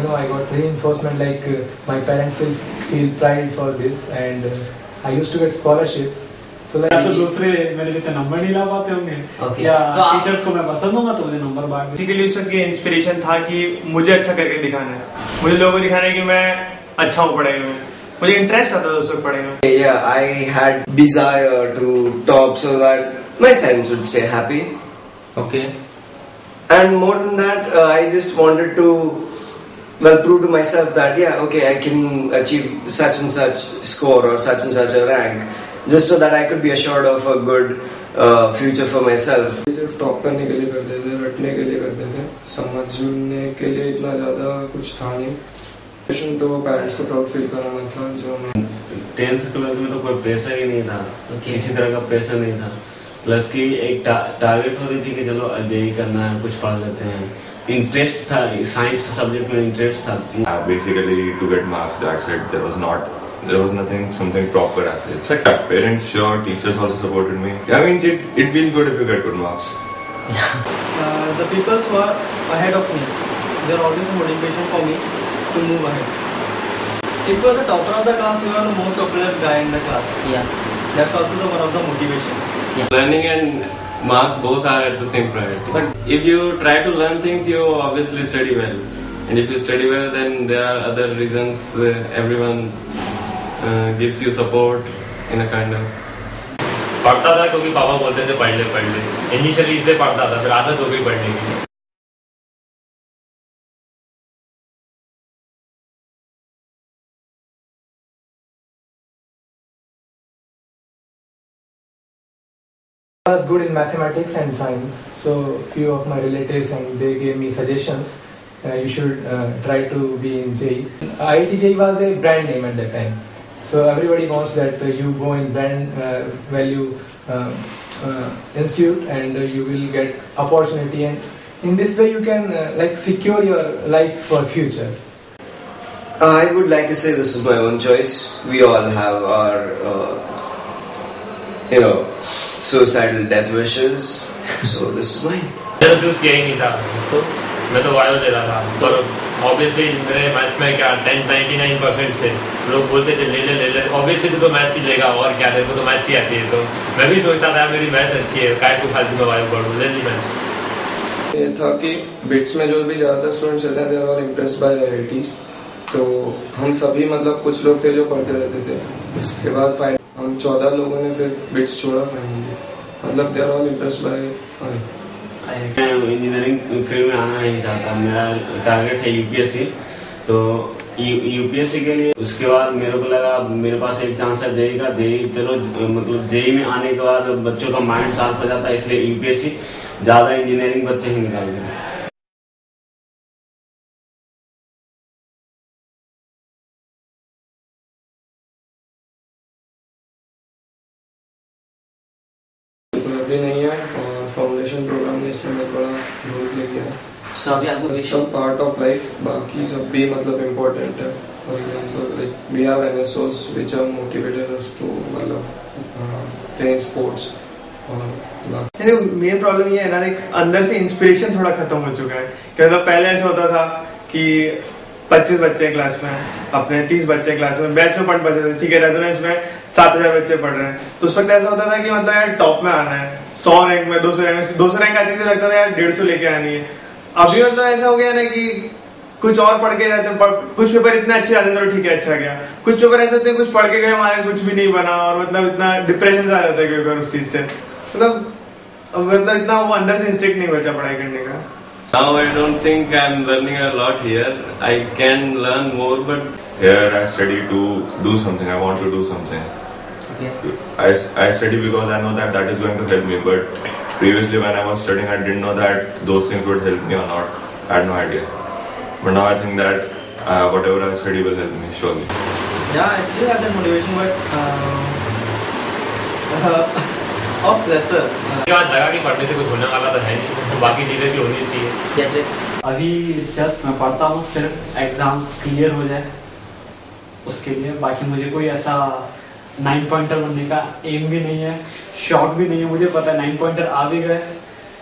I got reinforcement like my parents will feel pride for this, and I used to get scholarship. So like तो दूसरे मेरे जितने number नहीं ला पाते होंगे या टीचर्स को मैं पसंद हूँ तो मुझे नंबर बांट दे। बेसिकली उस वक्त ये इंस्पिरेशन था कि मुझे अच्छा करके दिखाना है, मुझे लोगों को दिखाना है कि मैं अच्छा हूँ पढ़ाई में, मुझे इंटरेस्ट आता था उस वक्त पढ़ाई में। Yeah, I had desire to top so that my parents would stay happy. Okay. And more than that, I just wanted to prove to myself that okay, I can achieve such and such score or such and such a rank, just so that I could be assured of a good future for myself. सिर्फ top करने के लिए करते थे, रटने के लिए करते थे, समझने के लिए इतना ज़्यादा कुछ था नहीं। तो पेरेंट्स को प्राउड फील कराना था जो मैं 10th 12th में तो कोई प्रेशर ही नहीं था, किसी तरह का प्रेशर नहीं था। प्लस की एक टारगेट हो रही थी कि चलो जेई करना है, कुछ पढ़ लेते हैं। इंटरेस्ट था, साइंस सब्जेक्ट में इंटरेस्ट था। Basically to get marks, that's it. There was nothing something proper as such. Like parents, sure, teachers also supported me. I mean, it feels good if you get good marks. The people who are ahead of me, they are always a motivation for me to move ahead. If you are the topper of the class, you are the most popular guy in the class. Yeah. That's also one of the motivation. Yeah. Learning and marks both are at the same priority. But if you try to learn things, you obviously study well. And if you study well, then there are other reasons. Everyone gives you support in a kind of. पढ़ता था क्योंकि पापा बोलते थे पढ़ ले। Initially इसलिए पढ़ता था, फिर आदत हो गई पढ़ने की। I was good in mathematics and science, so few of my relatives and they gave me suggestions. You should try to be in JEE. IIT JEE was a brand name at that time, so everybody wants that you go in brand value institute and you will get opportunity, and in this way you can like secure your life for future. I would like to say this is my own choice. We all have our suicidal death wishes, so this is mine. मैं तो choose किया ही नहीं था, तो मैं तो bio ले रहा था, पर ऑब्वियसली मेरे मैथ्स में क्या 99% थे। लोग बोलते थे ले ले, ऑब्वियसली तो मैथ्स ही लेगा, और क्या तेरे को तो मैथ्स ही आती है। तो मैं भी सोचता था मेरी मैथ्स अच्छी है, काय को फालतू में बायो पढ़ूं, ले ली मैथ्स। ये था कि बिट्स में जो भी ज़्यादा स्टूडेंट्स रहते हैं, they are impressed by IITs. तो हम सभी मतलब कुछ लोग थे जो पढ़ते रहते थे। उसके बाद हम 14 लोगों ने फिर बिट्स छोड़ा फाइनली, मतलब they are all impressed by. मैं इंजीनियरिंग फील्ड में आना नहीं चाहता, मेरा टारगेट है यूपीएससी। तो यूपीएससी के लिए उसके बाद मेरे को लगा मेरे पास एक चांस है जेई का। जेई चलो मतलब जेई में आने के बाद बच्चों का माइंड शार्प हो जाता है, इसलिए यूपीएससी ज्यादा इंजीनियरिंग बच्चे ही निकालते हैं। अभी नहीं है, और फाउंडेशन प्रोग्राम ने इसमें बहुत बड़ा रोल प्ले किया है। So अभी आपको सब पार्ट ऑफ लाइफ, बाकी सब भी मतलब इम्पोर्टेंट है। For example like we have NSOs which are motivated us to मतलब प्ले स्पोर्ट्स। और मेन प्रॉब्लम ये है ना, अंदर से इंस्पिरेशन थोड़ा खत्म हो चुका है। कि मतलब पहले ऐसा होता था कि 25 बच्चे क्लास में, अपने 30 बच्चे क्लास में, बैच में पढ़ बचे थे, ठीक है, रेजोनेंस में 7000 बच्चे पढ़ रहे हैं। तो उस वक्त ऐसा होता था कि मतलब यार टॉप में आना है, 100 रैंक में, 200 रैंक आती थी, लगता था यार 150 लेके आनी है। अभी मतलब ऐसा हो गया ना कि कुछ और पढ़ के जाते हैं, कुछ पेपर इतने अच्छे आते हैं, ठीक है अच्छा गया। कुछ पेपर ऐसे होते हैं कुछ पढ़ के गए हमारे कुछ भी नहीं बना, और मतलब इतना डिप्रेशन आ जाता है उस चीज से। मतलब इतना वो अंदर से इंस्टिंक्ट नहीं बचा पढ़ाई करने का। Now I don't think I'm learning a lot here. I can learn more, but here I study to do something. I want to do something. Okay. I study because I know that is going to help me. But previously when I was studying, I didn't know that those things would help me or not. I had no idea. But now I think that whatever I study will help me surely. Yeah, I still have that motivation, but of lesser. के बाद लगा कि पढ़ने से कुछ होने वाला तो है नहीं, बाकी चीजें भी होनी चाहिए। जैसे अभी जस्ट मैं पढ़ता हूँ सिर्फ एग्जाम्स क्लियर हो जाए उसके लिए, बाकी मुझे कोई ऐसा 9 पॉइंटर बनने का एम भी नहीं है, शौक भी नहीं है। मुझे पता है 9 पॉइंटर आ भी गए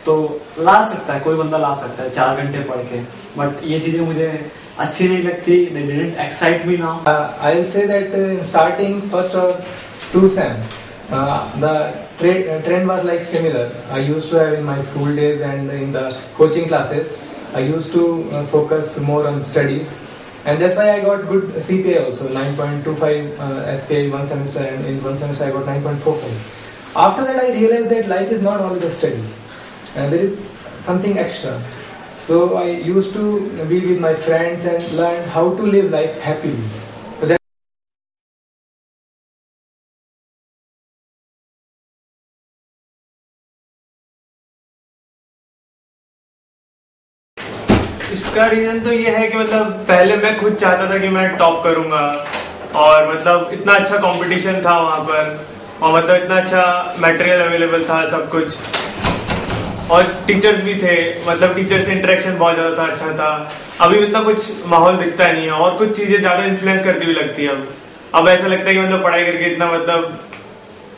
तो ला सकता है, कोई बंदा ला सकता है 4 घंटे पढ़ के, बट ये चीजें मुझे अच्छी नहीं लगती. They didn't excite me now. I'll say that starting first or 2 sem, the trend was like similar. I used to have in my school days and in the coaching classes, I used to focus more on studies, and that's why I got good CPA also, 9.25 SPI one semester, and in one semester I got 9.45. After that I realized that life is not only the study, and there is something extra. So I used to be with my friends and learn how to live life happily. So that इसका reason तो ये है कि मतलब पहले मैं खुद चाहता था कि मैं टॉप करूंगा, और मतलब इतना अच्छा कंपटीशन था वहां पर, और मतलब इतना अच्छा मटेरियल अवेलेबल था, सब कुछ, और टीचर्स भी थे, मतलब टीचर से इंटरेक्शन बहुत ज्यादा था, अच्छा था. अभी इतना कुछ माहौल दिखता नहीं है, और कुछ चीजें ज्यादा इन्फ्लुएंस करती हुई लगती है. अब ऐसा लगता है कि मतलब पढ़ाई करके इतना मतलब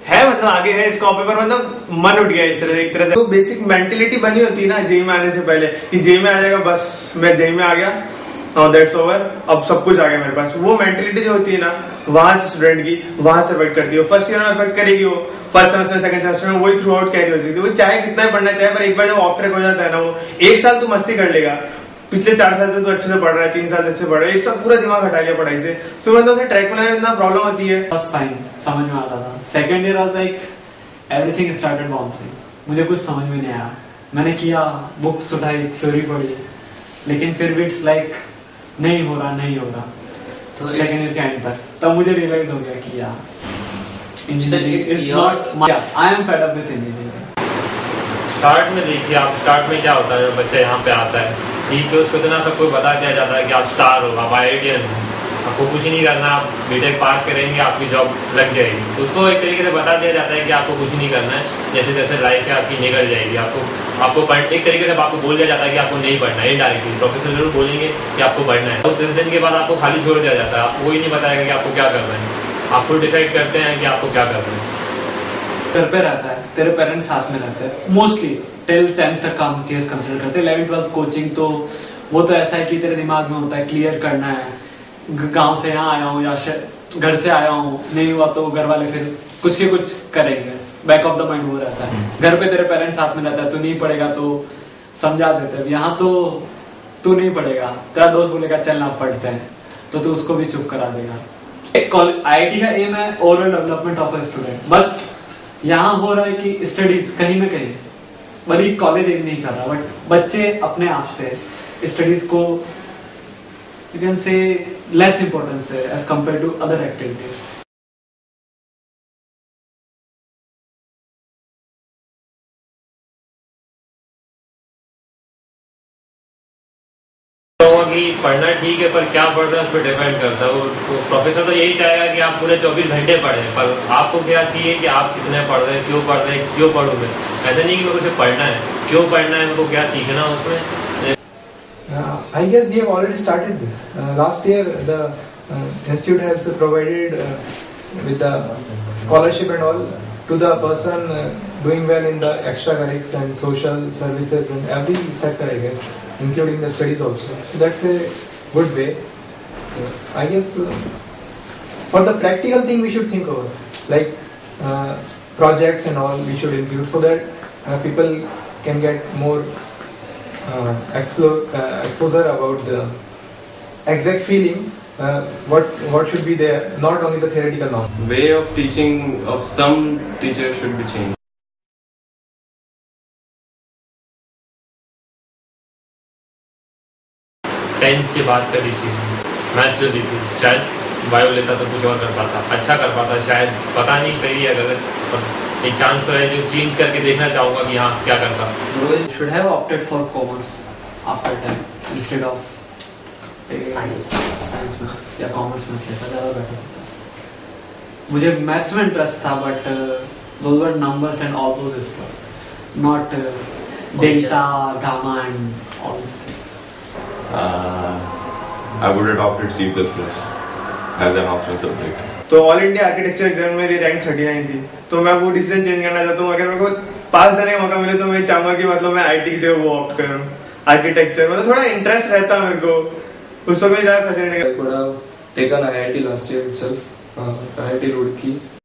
है, मतलब आगे है स्कोप पे, पर मतलब मन उठ गया इस तरह से, एक तरह से. तो बेसिक मेंटेलिटी बनी होती है ना जेई में आने से पहले, कि जेई में आ जाएगा, बस मैं जेई में आ गया, दैट्स ओवर, अब सब कुछ आ गया मेरे पास. वो मेंटेलिटी जो होती है ना वहां से स्टूडेंट की, वहां से अफेक्ट करती है. फर्स्ट ईयर में अफेक्ट करेगी, वो फर्स्ट सेमेस्टर सेकंड सेमेस्टर में वही थ्रू आउट कैरी हो सकती है. वो चाहे कितना ही पढ़ना चाहे, पर एक बार जब ऑफ ट्रैक हो जाता है ना, वो 1 साल तो मस्ती कर लेगा, पिछले 4 साल से तो अच्छे से पढ़ रहा है, 3 साल से अच्छे से पढ़ रहा है, 1 साल पूरा दिमाग हटा लिया पढ़ाई से, तो मतलब उसे ट्रैक में इतना प्रॉब्लम होती है. फर्स्ट फाइन समझ में आता था, second year was like everything started bouncing. मुझे कुछ समझ में नहीं आया, मैंने किया, बुक्स उठाई, थ्योरी पढ़ी, लेकिन फिर भी इट्स लाइक नहीं हो रहा. तो सेकंड ईयर के एंड तक तब मुझे रियलाइज हो गया कि यार engineering is not, I am fed up with engineering. Start में देखिए आप, स्टार्ट में क्या होता है, जब बच्चा यहाँ पे आता है ठीक है, उसको इतना सबको बता दिया जाता है कि आप स्टार हो, आप आईआईटीएन हो, आपको कुछ नहीं करना, आप बीटेक पास करेंगे आपकी जॉब लग जाएगी. तो उसको एक तरीके से बता दिया जाता है कि आपको कुछ नहीं करना है, जैसे जैसे लाइफ है आपकी निकल जाएगी. आपको एक तरीके से आपको बोल दिया जाता है कि आपको नहीं पढ़ना है. इनडायरेक्टली प्रोफेसर जरूर बोलेंगे कि आपको पढ़ना है. उस 10 दिन के बाद आपको खाली छोड़ दिया जाता है, आपको कोई नहीं बताएगा कि आपको क्या करना है. आप खुद डिसाइड करते हैं कि आपको क्या करना है. घर पे रहता है, तेरे पेरेंट्स साथ में रहते हैं मोस्टली टिल 10th तक का हम केस कंसिडर करते हैं. 11th 12th कोचिंग तो वो तो ऐसा है कि तेरे दिमाग में होता है क्लियर करना है, गांव से यहाँ आया हूँ या घर से आया हूँ, नहीं हुआ तो घर वाले फिर कुछ के कुछ करेंगे, बैक ऑफ द माइंड वो रहता है. घर पे तेरे पेरेंट्स साथ में रहता है, तू नहीं पढ़ेगा तो समझा देते हैं. यहाँ तो तू नहीं पढ़ेगा, तेरा दोस्त बोलेगा चल ना पढ़ते हैं, तो तू उसको भी चुप करा देगा. आईआईटी का एम है overall development of a student, but यहाँ हो रहा है कि स्टडीज कहीं ना कहीं, भले कॉलेज एम नहीं कर रहा, बट बच्चे अपने आप से स्टडीज को you can say less importance there as compared to other activities. कि पढ़ना ठीक है, पर क्या पढ़ रहे हैं उस पर डिपेंड करता है. वो प्रोफेसर तो यही चाहेगा कि आप पूरे 24 घंटे पढ़ें, पर आपको क्या चाहिए कि आप कितने पढ़ रहे हैं, क्यों पढ़ रहे हैं, क्यों पढ़ूँ मैं. ऐसा नहीं कि मेरे को सिर्फ पढ़ना है, क्यों पढ़ना है, मेरे को क्या सीखना है उसमें. I guess we have already started this. Last year, the institute has provided with the scholarship and all to the person doing well in the extracurriculars and social services and every sector, I guess, including the studies also. So that's a good way. I guess for the practical thing we should think over, like projects and all we should include, so that people can get more exposure about the exact feeling, what should be there, not only the theoretical knowledge. Way of teaching of some teachers should be changed. 10th के बाद का decision, maths जो दी थी, शायद bio लेता तो कुछ और कर पाता, अच्छा कर पाता शायद, पता नहीं सही है गलत, पर एक चांस तो है जो चेंज करके देखना चाहूंगा कि हाँ क्या करता. Should have opted for commerce after 10 instead of science maths या commerce maths लेता, ज़्यादा बेटर होता. मुझे मैथ्स में इंटरेस्ट था, but those were numbers and all those stuff, not delta, gamma and all these things. I would have adopted C++ as an optional subject. तो all India architecture exam में मेरी rank 39 थी, तो मैं वो decision change करना चाहता हूँ. अगर मेरे को पास जाने का मौका मिले तो मैं चाहूंगा कि मतलब मैं आईटी की जगह वो ऑप्ट करूं, आर्किटेक्चर, मतलब थोड़ा इंटरेस्ट रहता मेरे को उस समय ज्यादा fascinating. I could have taken IIT last year itself, IIT Roorkee.